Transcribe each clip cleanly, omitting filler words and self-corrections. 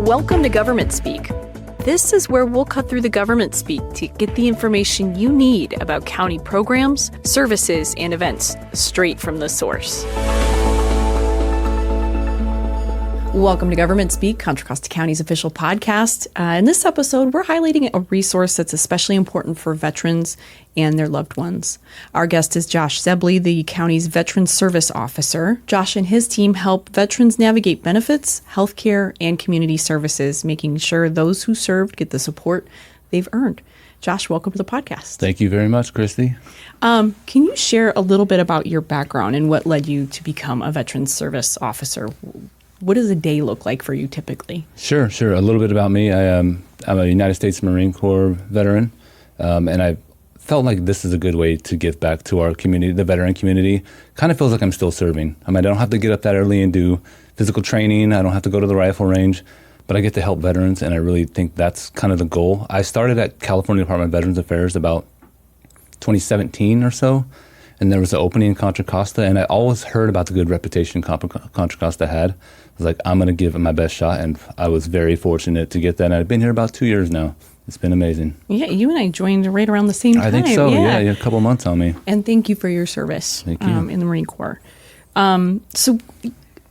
Welcome to Government Speak. This is where we'll cut through the government speak to get the information you need about county programs, services, and events straight from the source. Welcome to Government Speak, Contra Costa County's official podcast. In this episode, we're highlighting a resource that's especially important for veterans and their loved ones. Our guest is Josh Zebley, the county's Veterans Service Officer. Josh and his team help veterans navigate benefits, healthcare, and community services, making sure those who served get the support they've earned. Josh, welcome to the podcast. Thank you very much, Kristi. Can you share a little bit about your background and what led you to become a Veterans Service Officer? What does a day look like for you typically? Sure. A little bit about me. I'm a United States Marine Corps veteran, and I felt like this is a good way to give back to our community, the veteran community. Kind of feels like I'm still serving. I don't have to get up that early and do physical training. I don't have to go to the rifle range, but I get to help veterans, and I really think that's kind of the goal. I started at California Department of Veterans Affairs about 2017 or so, and there was an opening in Contra Costa, and I always heard about the good reputation Contra Costa had. I was like, I'm going to give it my best shot, and I was very fortunate to get that, and I've been here about 2 years now. It's been amazing. Yeah, you and I joined right around the same time. I think so, yeah, you had a couple months on me. And thank you for your service in the Marine Corps. So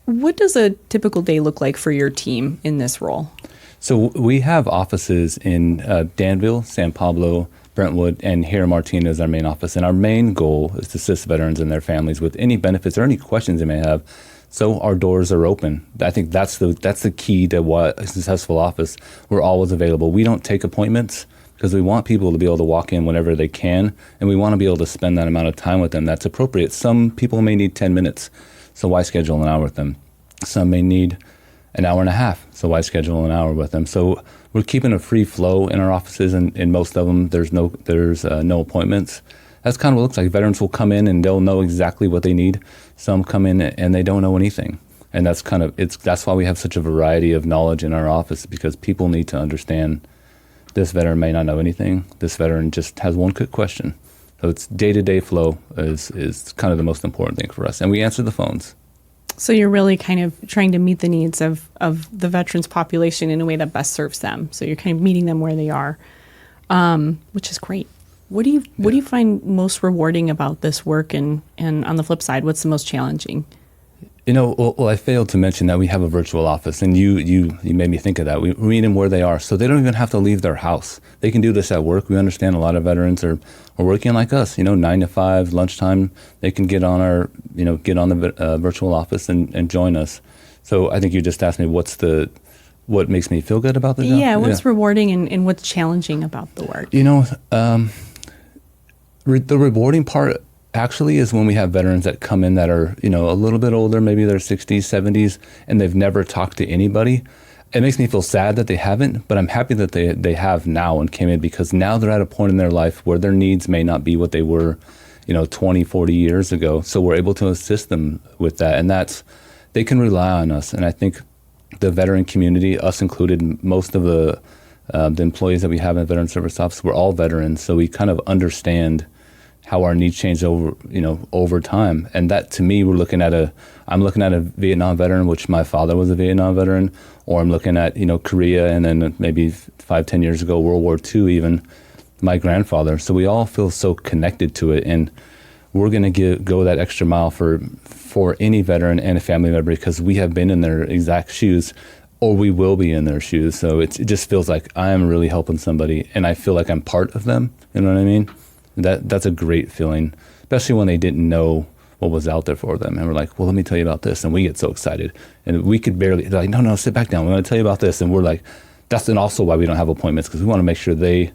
what does a typical day look like for your team in this role? So we have offices in Danville, San Pablo, Brentwood, and here in Martinez, our main office. And our main goal is to assist veterans and their families with any benefits or any questions they may have. So our doors are open. I think that's the key to what a successful office. We're always available. We don't take appointments because we want people to be able to walk in whenever they can, and we want to be able to spend that amount of time with them that's appropriate. Some people may need 10 minutes, so why schedule an hour with them? Some may need an hour and a half, so why schedule an hour with them? So we're keeping a free flow in our offices, and in most of them, there's no appointments. That's kind of what it looks like. Veterans will come in and they'll know exactly what they need. Some come in and they don't know anything. And that's why we have such a variety of knowledge in our office, because people need to understand this veteran may not know anything. This veteran just has one quick question. So it's day-to-day flow is kind of the most important thing for us. And we answer the phones. So you're really kind of trying to meet the needs of the veterans population in a way that best serves them. So you're kind of meeting them where they are, which is great. What do you find most rewarding about this work, and on the flip side, what's the most challenging? Well, I failed to mention that we have a virtual office, and you made me think of that. We meet them where they are, so they don't even have to leave their house. They can do this at work. We understand a lot of veterans are working like us, 9 to 5, lunchtime. They can get on the virtual office and join us. So I think you just asked me what makes me feel good about the job? Yeah, what's rewarding and what's challenging about the work? The rewarding part actually is when we have veterans that come in that are, a little bit older, maybe they're 60s, 70s, and they've never talked to anybody. It makes me feel sad that they haven't, but I'm happy that they have now and came in, because now they're at a point in their life where their needs may not be what they were, 20, 40 years ago. So we're able to assist them with that, and they can rely on us. And I think the veteran community, us included, most of the employees that we have in the Veteran Service Office, we're all veterans, so we kind of understand how our needs change over time. And that, to me, I'm looking at a Vietnam veteran, which my father was a Vietnam veteran, or I'm looking at, Korea, and then maybe 5-10 years ago, World War II, even my grandfather. So we all feel so connected to it, and we're going to go that extra mile for any veteran and a family member, because we have been in their exact shoes, or we will be in their shoes. So it just feels like I am really helping somebody, and I feel like I'm part of them. You know what I mean? That's a great feeling, especially when they didn't know what was out there for them. And we're like, well, let me tell you about this. And we get so excited. And we could barely, they're like, no, sit back down. We want to tell you about this. And we're like, that's also why we don't have appointments, because we want to make sure they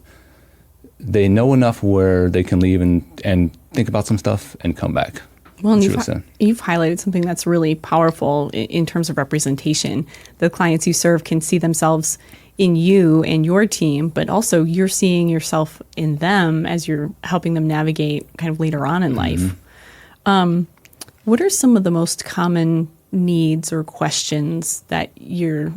know enough where they can leave and think about some stuff and come back. Well, and you've highlighted something that's really powerful in terms of representation. The clients you serve can see themselves in you and your team, but also you're seeing yourself in them as you're helping them navigate kind of later on in life. What are some of the most common needs or questions that your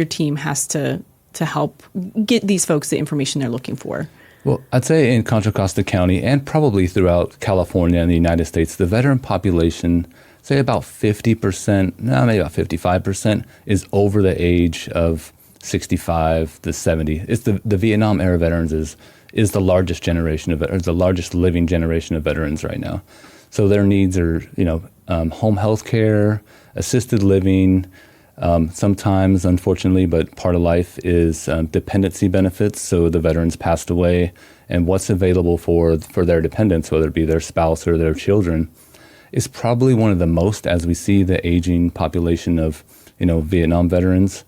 team has to help get these folks the information they're looking for? Well, I'd say in Contra Costa County, and probably throughout California and the United States, the veteran population, say about 50%, maybe about 55%, is over the age of 65 to 70. It's the Vietnam era veterans is the largest generation of veterans, the largest living generation of veterans right now. So their needs are, home health care, assisted living, sometimes, unfortunately, but part of life is dependency benefits. So the veterans passed away, and what's available for their dependents, whether it be their spouse or their children, is probably one of the most, as we see the aging population of, Vietnam veterans.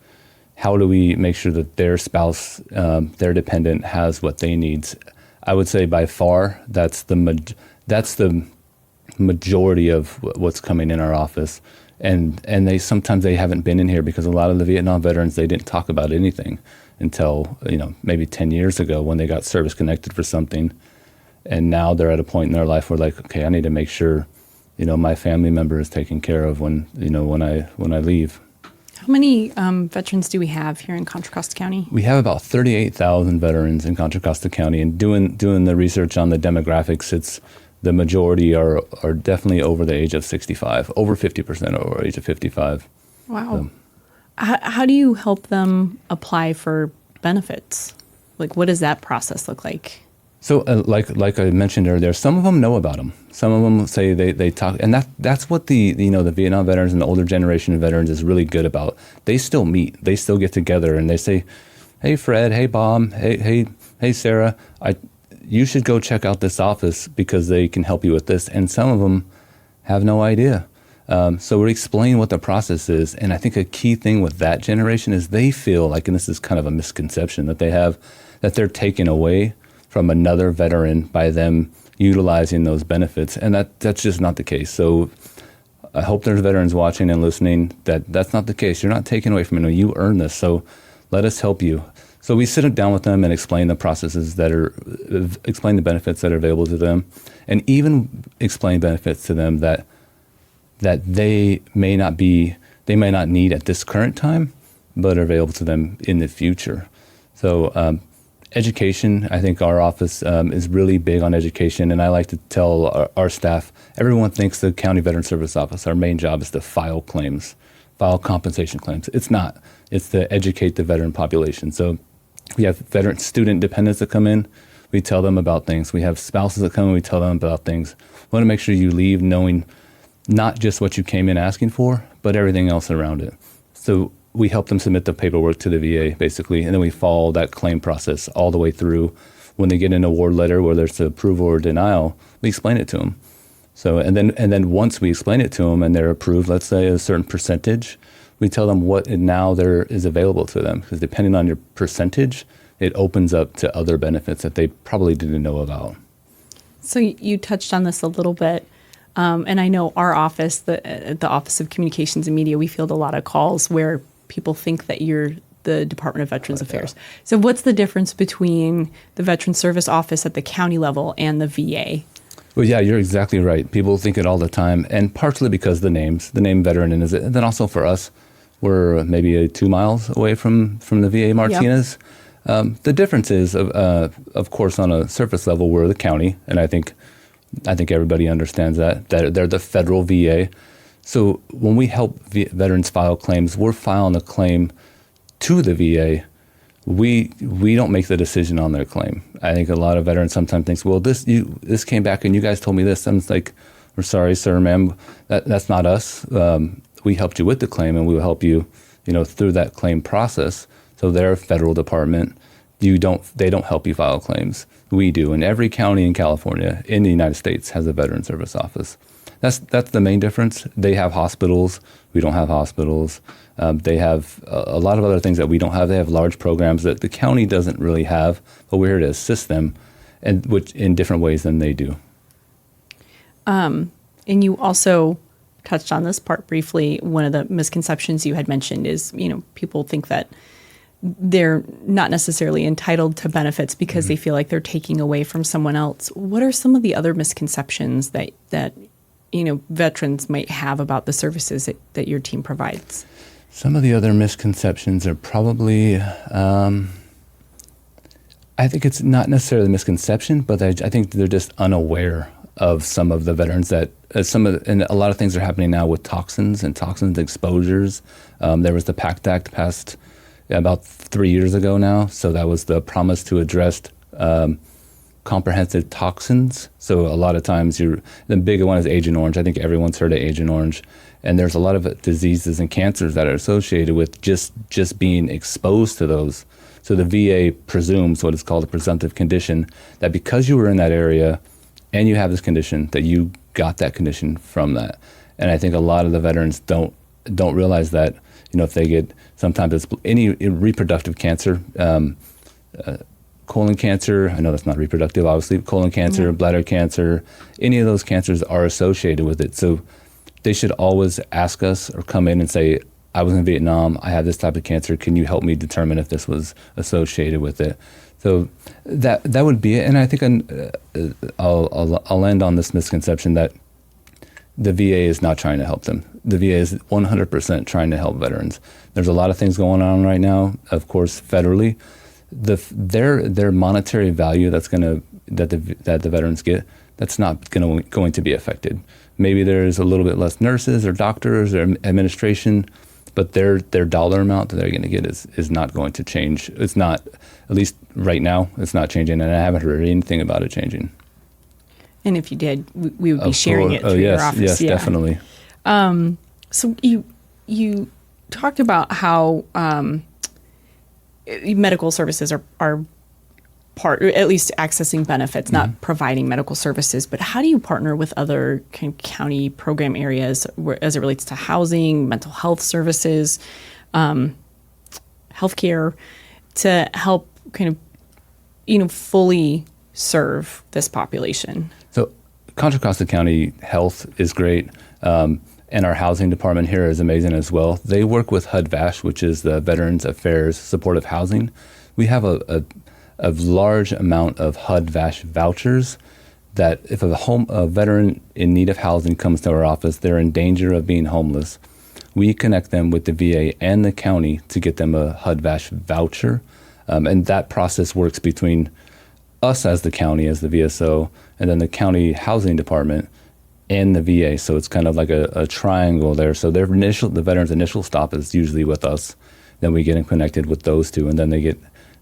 How do we make sure that their spouse, their dependent, has what they need? I would say by far that's the majority of what's coming in our office. And they sometimes they haven't been in here because a lot of the Vietnam veterans, they didn't talk about anything until, maybe 10 years ago when they got service connected for something. And now they're at a point in their life where like, okay, I need to make sure, my family member is taken care of when I leave. How many veterans do we have here in Contra Costa County? We have about 38,000 veterans in Contra Costa County, and doing the research on the demographics, the majority are definitely over the age of 65, over 50% over the age of 55. Wow. How do you help them apply for benefits? Like, what does that process look like? So, like I mentioned earlier, some of them know about them. Some of them say they talk, and that's what the Vietnam veterans and the older generation of veterans is really good about. They still meet, they still get together, and they say, "Hey Fred, hey Bob, hey Sarah, you should go check out this office because they can help you with this." And some of them have no idea. So we're explaining what the process is, and I think a key thing with that generation is they feel like, and this is kind of a misconception that they have, that they're taken away from another veteran by them utilizing those benefits, and that's just not the case. So I hope there's veterans watching and listening that's not the case. You're not taken away from anyone. You earn this, so let us help you. So we sit down with them and explain the processes explain the benefits that are available to them, and even explain benefits to them that they may not need at this current time, but are available to them in the future. So education, I think our office is really big on education, and I like to tell our staff, everyone thinks the County Veteran Service Office, our main job is to file compensation claims. It's not. It's to educate the veteran population. So we have veteran student dependents that come in. We tell them about things. We have spouses that come in. We tell them about things. We want to make sure you leave knowing not just what you came in asking for, but everything else around it. So we help them submit the paperwork to the VA, basically, and then we follow that claim process all the way through. When they get an award letter, whether it's approval or denial, we explain it to them. So, and then once we explain it to them and they're approved, let's say a certain percentage, we tell them what now there is available to them, because depending on your percentage, it opens up to other benefits that they probably didn't know about. So you touched on this a little bit, and I know our office, the Office of Communications and Media, we field a lot of calls where people think that you're the Department of Veterans Affairs. So what's the difference between the Veteran Service Office at the county level and the VA? Well, yeah, you're exactly right. People think it all the time, and partially because the name veteran, and then also for us, we're maybe 2 miles away from the VA Martinez. Yep. The difference is, of course, on a surface level, we're the county, and I think everybody understands that they're the federal VA. So when we help veterans file claims, we're filing a claim to the VA. We don't make the decision on their claim. I think a lot of veterans sometimes think, well, this came back and you guys told me this. And it's like, we're sorry, sir, ma'am, that's not us. We helped you with the claim, and we will help you, through that claim process. So they're a federal department. They don't help you file claims. We do. And every county in California, in the United States, has a Veteran Service Office. That's the main difference. They have hospitals. We don't have hospitals. They have a lot of other things that we don't have. They have large programs that the county doesn't really have, but we're here to assist them, and which in different ways than they do. And you also touched on this part briefly. One of the misconceptions you had mentioned is, people think that they're not necessarily entitled to benefits because they feel like they're taking away from someone else. What are some of the other misconceptions that veterans might have about the services that your team provides? Some of the other misconceptions are probably, I think it's not necessarily a misconception, but I think they're just unaware of some of the veterans that and a lot of things are happening now with toxins exposures. There was the PACT Act passed about 3 years ago now. So that was the promise to address comprehensive toxins. So a lot of times the bigger one is Agent Orange. I think everyone's heard of Agent Orange. And there's a lot of diseases and cancers that are associated with just being exposed to those. So the VA presumes what is called a presumptive condition, that because you were in that area and you have this condition, that you got that condition from that. And I think a lot of the veterans don't realize that, if they get, sometimes it's any reproductive cancer, colon cancer, I know that's not reproductive, obviously, colon cancer, bladder cancer, any of those cancers are associated with it. So they should always ask us or come in and say, I was in Vietnam, I have this type of cancer, can you help me determine if this was associated with it? So that would be it. And I think I'll end on this misconception that the VA is not trying to help them. The VA is 100% trying to help veterans. There's a lot of things going on right now, of course, federally. Their monetary value that the veterans get, that's not going to be affected. Maybe there's a little bit less nurses or doctors or administration, but their dollar amount that they're going to get is not going to change. It's not, at least right now, it's not changing, and I haven't heard anything about it changing. And if you did, we would be sharing it through your office. Yes, definitely. So you talked about how medical services are part, at least accessing benefits, not providing medical services, but how do you partner with other county program areas as it relates to housing, mental health services, healthcare, to help fully serve this population? So Contra Costa County Health is great, and our housing department here is amazing as well. They work with HUD-VASH, which is the Veterans Affairs Supportive Housing. We have a large amount of HUD-VASH vouchers that if a veteran in need of housing comes to our office, they're in danger of being homeless, we connect them with the VA and the county to get them a HUD-VASH voucher. And that process works between us as the county, as the VSO, and then the county housing department and the VA. So it's kind of like a triangle there. So the veteran's initial stop is usually with us. Then we get them connected with those two, and then they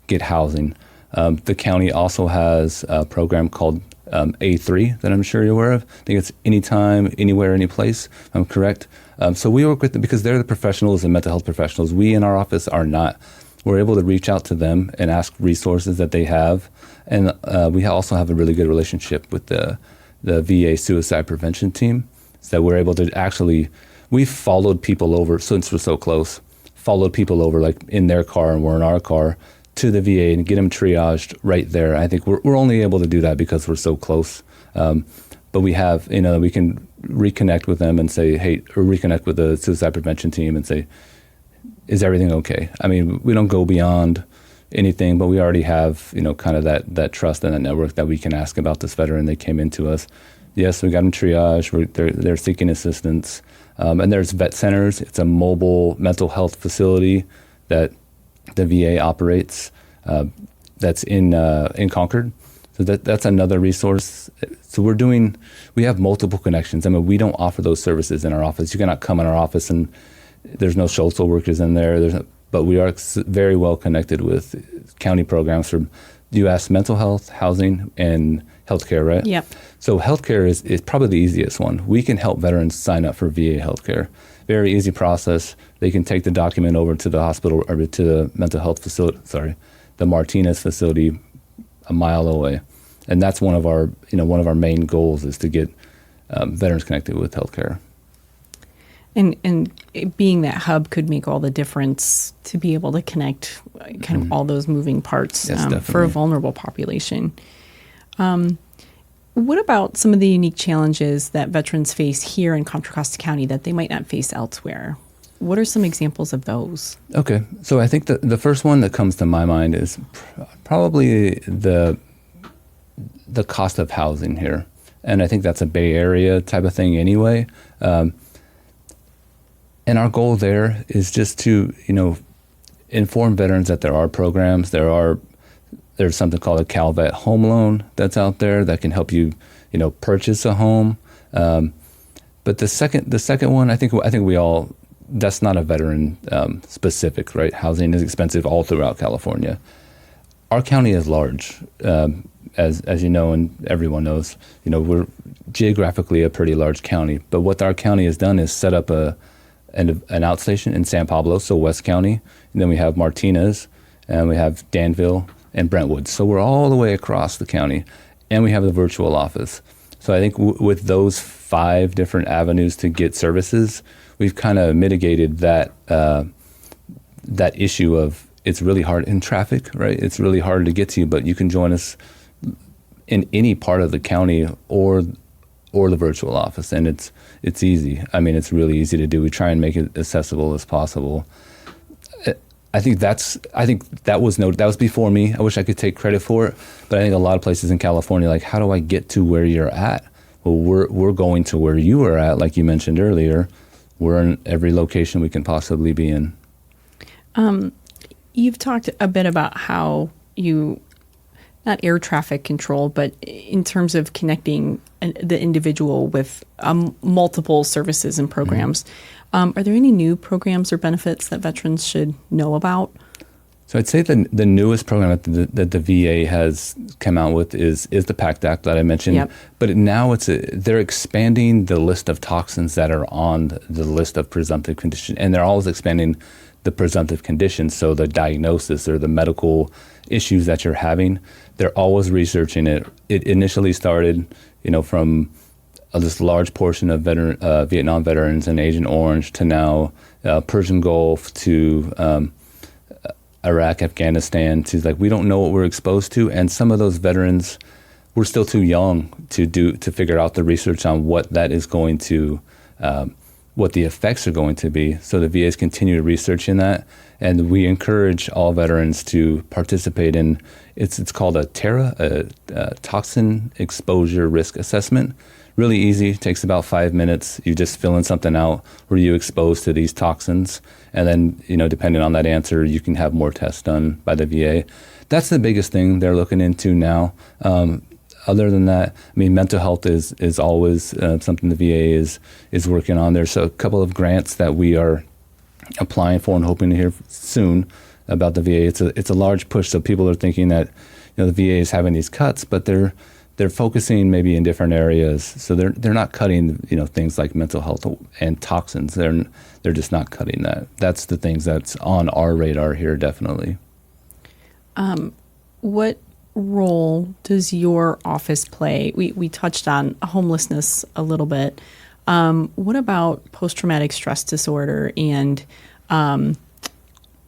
get housing. The county also has a program called A3 that I'm sure you're aware of. I think it's anytime, anywhere, any place. I'm correct. So we work with them because they're the professionals and mental health professionals. We in our office are not. We're able to reach out to them and ask resources that they have. And we also have a really good relationship with the VA suicide prevention team. So we're able to we've followed people over, since we're so close, followed people over like in their car and we're in our car to the VA and get them triaged right there. I think we're only able to do that because we're so close. But we have, we can reconnect with them and say, hey, or reconnect with the suicide prevention team and say, is everything okay? I mean, we don't go beyond anything, but we already have, kind of that trust and that network that we can ask about this veteran. They came into us. Yes, we got them triaged. They're seeking assistance. And there's vet centers. It's a mobile mental health facility that the VA operates. That's in Concord. So that's another resource. So we have multiple connections. I mean, we don't offer those services in our office. You cannot come in our office and there's no social workers in there. But we are very well connected with county programs for, you asked mental health, housing, and healthcare, right? Yep. So healthcare is probably the easiest one. We can help veterans sign up for VA healthcare. Very easy process. They can take the document over to the hospital or to the mental health facility, the Martinez facility a mile away. And that's one of our main goals is to get veterans connected with healthcare. And being that hub could make all the difference to be able to connect kind of all those moving parts for a vulnerable population. What about some of the unique challenges that veterans face here in Contra Costa County that they might not face elsewhere? What are some examples of those? Okay, so I think the first one that comes to my mind is probably the cost of housing here. And I think that's a Bay Area type of thing anyway. And our goal there is just to, inform veterans that there are programs. There's something called a CalVet home loan that's out there that can help you, purchase a home. But the second one, I think we all that's not a veteran specific, right? Housing is expensive all throughout California. Our county is large, as you know, and everyone knows. We're geographically a pretty large county. But what our county has done is set up an outstation in San Pablo, so West County, and then we have Martinez, and we have Danville and Brentwood. So we're all the way across the county, and we have the virtual office. So I think with those 5 different avenues to get services, we've kind of mitigated that issue of it's really hard in traffic, right? It's really hard to get to you, but you can join us in any part of the county or the virtual office, and it's easy. I mean, it's really easy to do. We try and make it accessible as possible. I think that was before me. I wish I could take credit for it, but I think a lot of places in California, like, how do I get to where you're at? Well, we're going to where you are at, like you mentioned earlier. We're in every location we can possibly be in. You've talked a bit about how you, not air traffic control, but in terms of connecting the individual with multiple services and programs. Are there any new programs or benefits that veterans should know about? So I'd say the newest program that the VA has come out with is the PACT Act that I mentioned. Yep. But now they're expanding the list of toxins that are on the list of presumptive conditions, and they're always expanding the presumptive conditions. So the diagnosis or the medical issues that you're having, they're always researching it. It initially started, from this large portion of Vietnam veterans and Agent Orange to now Persian Gulf to Iraq, Afghanistan, to we don't know what we're exposed to. And some of those veterans, we're still too young to figure out the research on what that is going to, what the effects are going to be. So the VA's continue to research in that. And we encourage all veterans to participate in, it's called a TERA, a Toxin Exposure Risk Assessment. Really easy, takes about 5 minutes. You just fill in something out. Were you exposed to these toxins? And then, depending on that answer, you can have more tests done by the VA. That's the biggest thing they're looking into now. Other than that, mental health is always something the VA is working on. There's a couple of grants that we are applying for and hoping to hear soon about the VA. It's a large push, so people are thinking that the VA is having these cuts, but they're focusing maybe in different areas. So they're not cutting things like mental health and toxins. They're just not cutting that. That's the things that's on our radar here, definitely. What role does your office play? We touched on homelessness a little bit. What about post-traumatic stress disorder and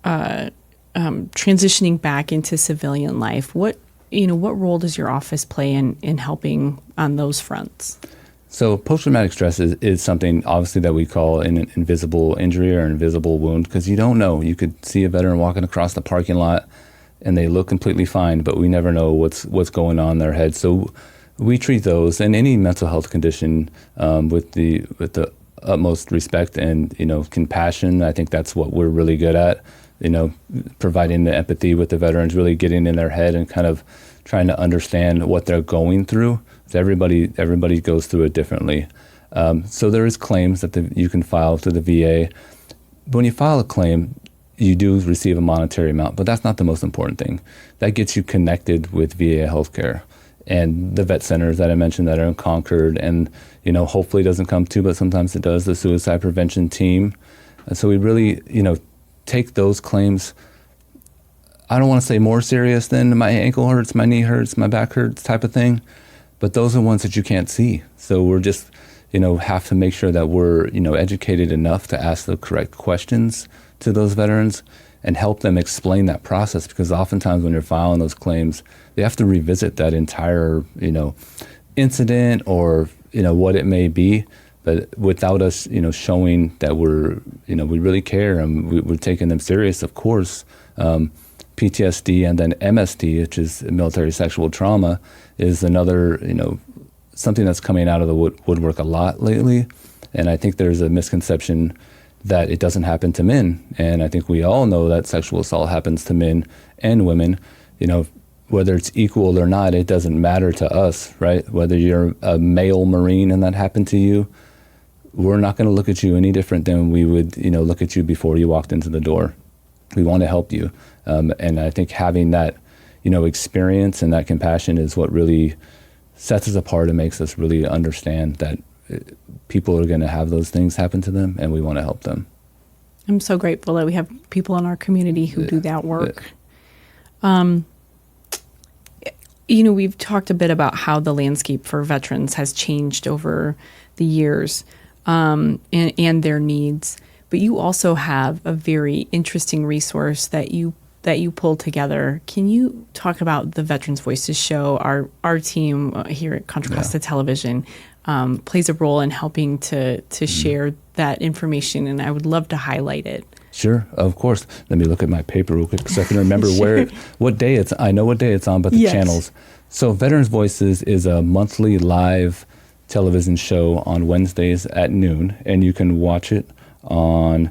transitioning back into civilian life? What role does your office play in helping on those fronts? So post-traumatic stress is something obviously that we call an invisible injury or invisible wound, because you don't know. You could see a veteran walking across the parking lot and they look completely fine, but we never know what's going on in their head. So we treat those and any mental health condition with the utmost respect and compassion. I think that's what we're really good at. Providing the empathy with the veterans, really getting in their head and kind of trying to understand what they're going through. So everybody goes through it differently. So there is claims that you can file to the VA. But when you file a claim, you do receive a monetary amount, but that's not the most important thing. That gets you connected with VA healthcare and the vet centers that I mentioned that are in Concord, and hopefully it doesn't come to, but sometimes it does, the suicide prevention team. And so we really take those claims, I don't want to say more serious than my ankle hurts, my knee hurts, my back hurts type of thing, but those are ones that you can't see. So we're just, have to make sure that we're, educated enough to ask the correct questions to those veterans and help them explain that process, because oftentimes when you're filing those claims, they have to revisit that entire, incident or, what it may be. But without us, showing that we're, we really care and we're taking them serious, of course, PTSD and then MST, which is military sexual trauma, is another, something that's coming out of the woodwork a lot lately. And I think there's a misconception that it doesn't happen to men. And I think we all know that sexual assault happens to men and women. Whether it's equal or not, it doesn't matter to us, right? Whether you're a male Marine and that happened to you, we're not going to look at you any different than we would, look at you before you walked into the door. We want to help you. And I think having that, experience and that compassion is what really sets us apart and makes us really understand that people are going to have those things happen to them, and we want to help them. I'm so grateful that we have people in our community who do that work. We've talked a bit about how the landscape for veterans has changed over the years, and their needs. But you also have a very interesting resource that you pulled together. Can you talk about the Veterans Voices show? Our team here at Contra Costa Television plays a role in helping to share that information, and I would love to highlight it. Sure, of course. Let me look at my paper real quick so I can remember what day it's. I know what day it's on, but the channels. So Veterans Voices is a monthly live television show on Wednesdays at noon, and you can watch it on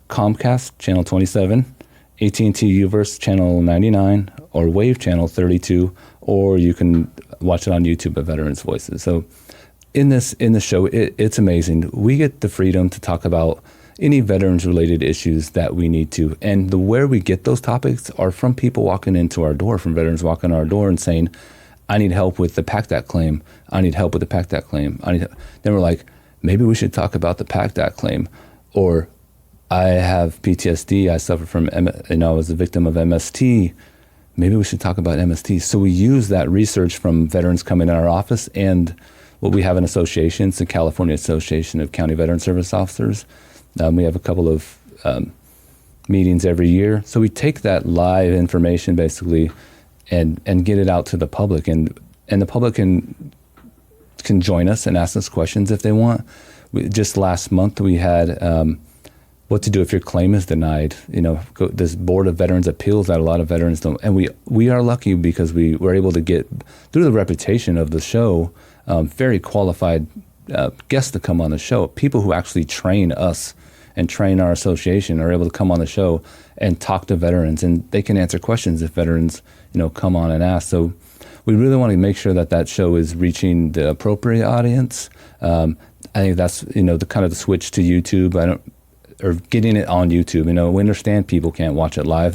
Comcast channel 27, AT&T Uverse channel 99, or Wave channel 32, or you can watch it on YouTube at Veterans Voices. So in this show, it's amazing. We get the freedom to talk about any veterans-related issues that we need to. And where we get those topics are from people walking into our door, from veterans walking in our door and saying, I need help with the PACT Act claim. I need help with the PACT Act claim. Then we're like, maybe we should talk about the PACT Act claim. Or I have PTSD. I suffer from, I was a victim of MST. Maybe we should talk about MST. So we use that research from veterans coming in our office and what we have an association, it's the California Association of County Veteran Service Officers. We have a couple of meetings every year. So we take that live information basically and get it out to the public. And the public can join us and ask us questions if they want. Just last month we had what to do if your claim is denied. This Board of Veterans Appeals that a lot of veterans don't. And we are lucky because we were able to get, through the reputation of the show, very qualified guests to come on the show. People who actually train us and train our association are able to come on the show and talk to veterans, and they can answer questions if veterans, come on and ask. So we really want to make sure that show is reaching the appropriate audience. I think that's, the kind of the switch to YouTube. Or getting it on YouTube. We understand people can't watch it live.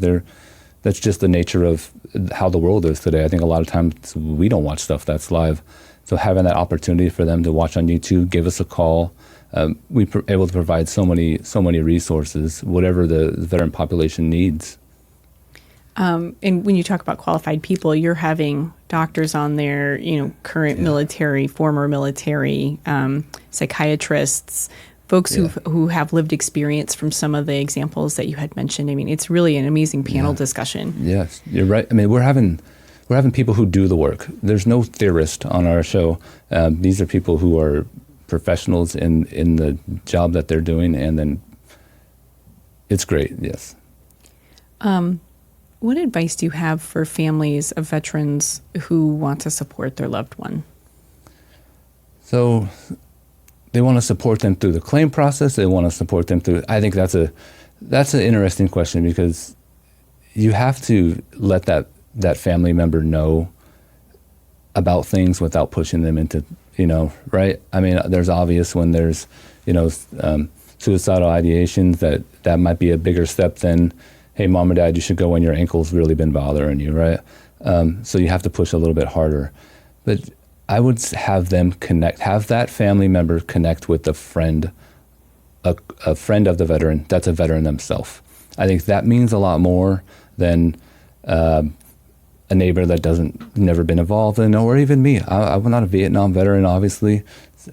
That's just the nature of how the world is today. I think a lot of times we don't watch stuff that's live. So having that opportunity for them to watch on YouTube, give us a call. We're able to provide so many resources, whatever the veteran population needs. And when you talk about qualified people, you're having doctors on there, current military, former military, psychiatrists, folks who have lived experience from some of the examples that you had mentioned. I mean, it's really an amazing panel discussion. Yes, you're right. I mean, we're having people who do the work. There's no theorist on our show. These are people who are professionals in the job that they're doing, and then it's great. Yes. What advice do you have for families of veterans who want to support their loved one? So they want to support them through the claim process. They want to support them through. I think that's an interesting question, because you have to let that family member know about things without pushing them into, right? I mean, there's obvious when there's, suicidal ideations that might be a bigger step than, hey, mom or dad, you should go when your ankle's really been bothering you, right? So you have to push a little bit harder. But I would have them have that family member connect with a friend of the veteran that's a veteran themselves. I think that means a lot more than a neighbor that never been involved in, or even me. I'm not a Vietnam veteran, obviously.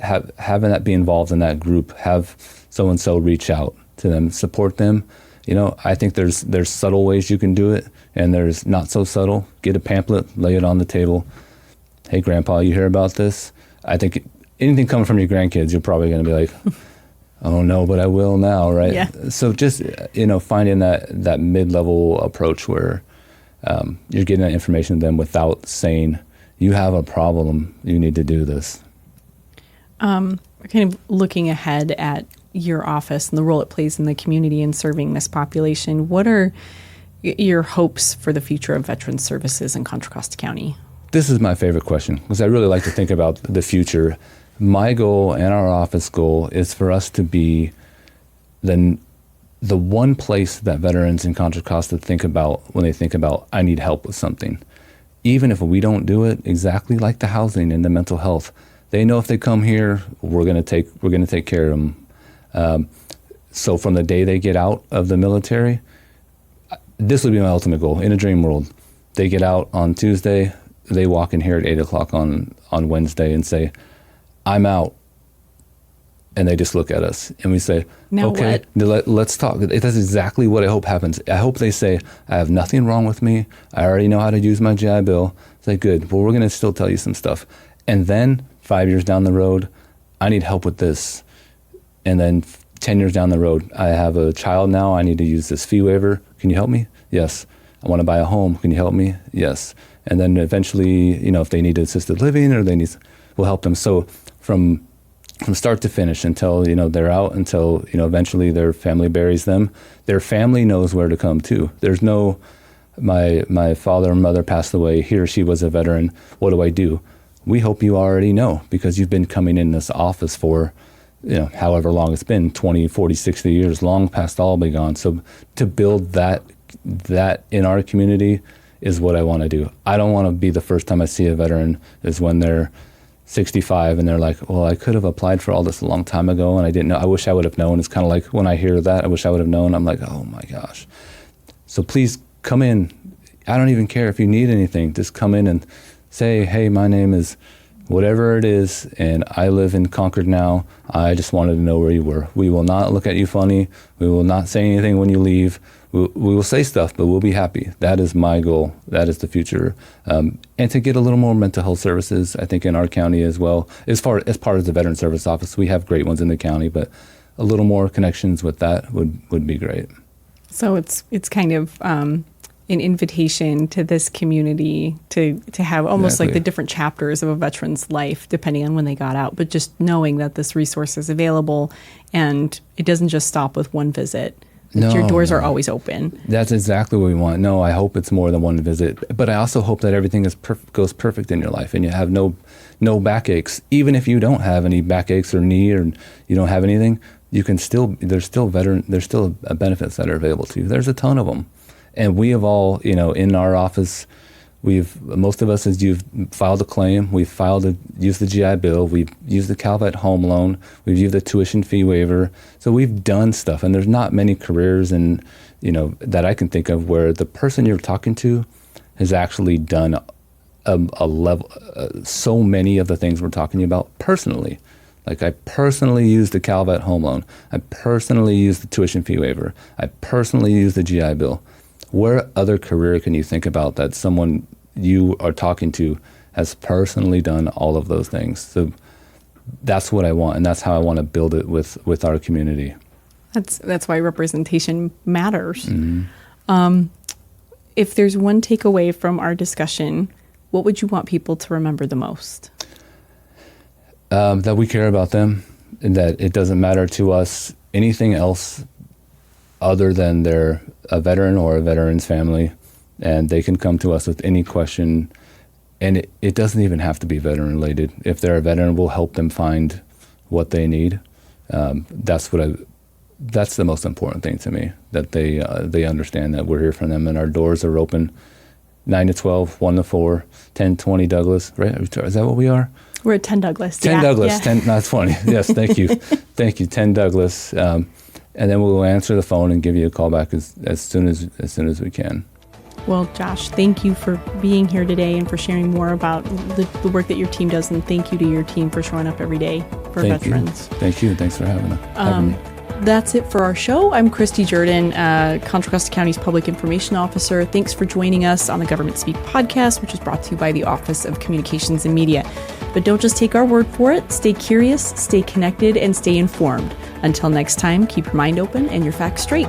Having that be involved in that group, have so-and-so reach out to them, support them. I think there's subtle ways you can do it, and there's not so subtle. Get a pamphlet, lay it on the table. Hey, Grandpa, you hear about this? I think anything coming from your grandkids, you're probably going to be like, oh, no, but I will now, right? Yeah. So just, finding that mid-level approach where you're getting that information to them without saying, you have a problem, you need to do this. We're kind of looking ahead at your office and the role it plays in the community in serving this population. What are your hopes for the future of veteran services in Contra Costa County? This is my favorite question, because I really like to think about the future. my goal and our office goal is for us to be the one place that veterans in Contra Costa think about when they think about, I need help with something. Even if we don't do it exactly like the housing and the mental health, they know if they come here, we're going to take care of them. So from the day they get out of the military, this would be my ultimate goal in a dream world. They get out on Tuesday, they walk in here at 8:00 on Wednesday and say, I'm out. And they just look at us and we say, now okay, let's talk. That's exactly what I hope happens. I hope they say, I have nothing wrong with me. I already know how to use my GI Bill. Say, good. Well, we're going to still tell you some stuff. And then 5 years down the road, I need help with this. And then 10 years down the road, I have a child now. I need to use this fee waiver. Can you help me? Yes. I want to buy a home. Can you help me? Yes. And then eventually, if they need assisted living or we'll help them. So from start to finish until, they're out, until, eventually their family buries them, their family knows where to come to. There's no, my father or mother passed away, he or she was a veteran, what do I do? We hope you already know, because you've been coming in this office for, however long it's been, 20, 40, 60 years, long past all be gone. So to build that in our community is what I want to do. I don't want to be the first time I see a veteran is when they're 65 and they're like, well, I could have applied for all this a long time ago and I didn't know. I wish I would have known. It's kind of like when I hear that, I wish I would have known. I'm like, oh my gosh. So please come in. I don't even care if you need anything. Just come in and say, hey, my name is whatever it is, and I live in Concord now. I just wanted to know where you were. We will not look at you funny. We will not say anything when you leave. We will say stuff, but we'll be happy. That is my goal. That is the future. And to get a little more mental health services, I think in our county as well. As part of the Veteran Service Office, we have great ones in the county, but a little more connections with that would be great. So it's kind of an invitation to this community to have almost like the different chapters of a veteran's life, depending on when they got out, but just knowing that this resource is available and it doesn't just stop with one visit. Your doors are always open. That's exactly what we want. No, I hope it's more than one visit, but I also hope that everything goes perfect in your life and you have no backaches. Even if you don't have any backaches or knee or you don't have anything, there's still benefits that are available to you. There's a ton of them. And we have all, in our office, most of us, as you've filed a claim, we've used the GI Bill, we've used the Calvet home loan, we've used the tuition fee waiver. So we've done stuff, and there's not many careers that I can think of where the person you're talking to has actually done a level, so many of the things we're talking about personally. Like I personally used the Calvet home loan. I personally used the tuition fee waiver. I personally used the GI Bill. Where other career can you think about that someone you are talking to has personally done all of those things? So that's what I want, and that's how I want to build it with our community. That's why representation matters. Mm-hmm. If there's one takeaway from our discussion, what would you want people to remember the most? That we care about them, and that it doesn't matter to us anything else other than they're a veteran or a veteran's family, and they can come to us with any question, and it doesn't even have to be veteran related. If they're a veteran, we'll help them find what they need. That's the most important thing to me, that they understand that we're here for them and our doors are open 9 to 12, 1 to 4, 10, 20 Douglas, right? Is that what we are? We're at 10 Douglas. 10 Douglas, 10, that's funny. Yes, thank you. Thank you, 10 Douglas. And then we'll answer the phone and give you a call back as soon as we can. Well, Josh, thank you for being here today and for sharing more about the work that your team does. And thank you to your team for showing up every day for veterans. Thank you. Thanks for having me. That's it for our show. I'm Kristi Jourdan, Contra Costa County's Public Information Officer. Thanks for joining us on the Government Speak podcast, which is brought to you by the Office of Communications and Media. But don't just take our word for it. Stay curious, stay connected, and stay informed. Until next time, keep your mind open and your facts straight.